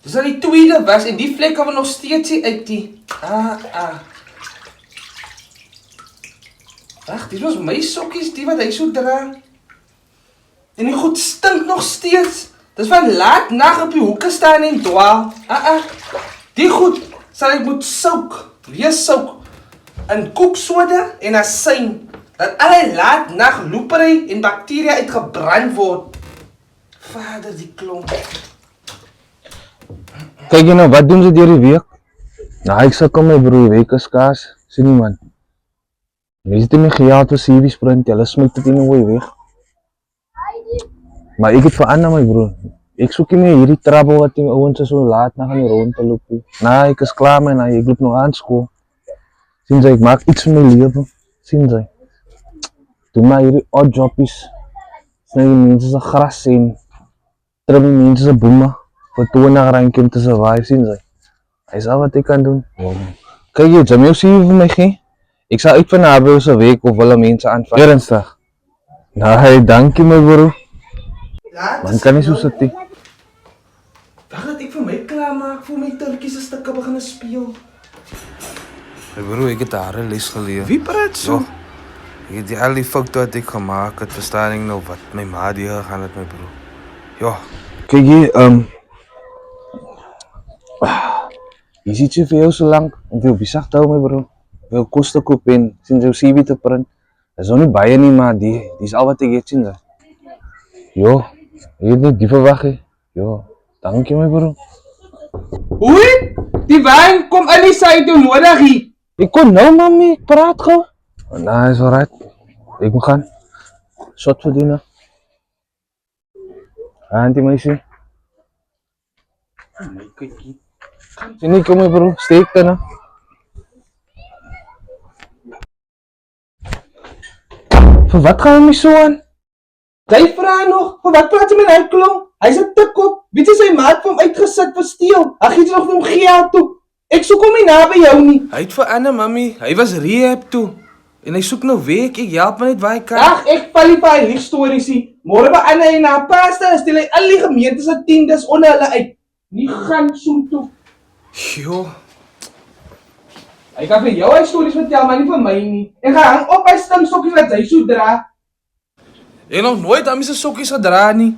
Dis al die tweede was en die vlek kan we nog steeds nie uit die. Ag, dit was my sokkies, die wat hy so dra. En die goed stink nog steeds. Dis van laat nag op die hoeke staan en dwaal. Die goed sal ek moet souk, weer souk, in koeksoda en asyn, dat al die laat nag loepery en bakteria uitgebrand word. Vader, die klomp. Kyk jy nou, wat doen ze deur die week? Nou, ek sukkel my broer, week is kaas, sien nie man. Mense het my gejaag vir CV sprint, hulle smyt dit in 'n gooi weg. Maar ek het verander my broer. Ek soek nie meer hierdie trouble wat die ouens so laat na gaan die rond te loop. Nou, ek is klaar man, ek loop nog aan skool. Sien jy, ek maak iets van my lewe. Sien jy. Doen maar hierdie odd jobbies. Sny die mense se gras en trim die mense se bome vir 20 randjie om te survive, sien jy. Hy sal wat ek kan doen. Kyk jy, Jamie sê vir my gee. Ek sal uit van Nabrou se week of hulle mense aanvang. Ernstig. Nou, dankie my broer. Man kan nie so sit nie. Wag dat ek vir my klaarmaak voor my turkies se stukke begin speel. My broer, ek het daar 'n les geleer. Wie praat so? Ek het die al die foute wat ek gemaak het, verstaan ek nou wat my ma die gegaan het my broer. Ja. Kyk jy, jy ziet je vir jou so lank om vir jou besig te hou my broer. Vir jou kos te koop en sien jou CV te print. Dit is nog nie baie nie, maar die is al wat ek het sien. Jo, ek het nie die verwag he. Jo, dankie my broer. Hoi, die wijn kom in die sy toe nodig hier. Ek kon nou mami, ek praat gauw. Nou, is alright. Ek moet gaan. Shot verdienen. Auntie meisie. My kykie. Sini kom my broer, steek dan nou. Vir wat gaan my so aan? Jy vra nog, vir wat praat jy met hy klong? Hy's 'n tikkop. Weet jy sy maat vir hom uitgesit vir steel? Ag gee jy nog vir hom geld toe. Ek soek hom nie naby jou nie. Hy het verander, mami. Hy was rehab toe. En hy soek nou werk. Ek help my net waar ek kan. Ag, ek val nie vir hy liefstories nie. Môre by Anna en haar pasta stel hy al die gemeente se tiendes onder hulle uit. Nie gaan soem toe. Jo. Hy kan vir jou hy stories vertel, maar nie vir my nie. En gaan hang op hy sting sokkies wat hy so dra. Ek het nog nooit aan my se sokkies gedra nie.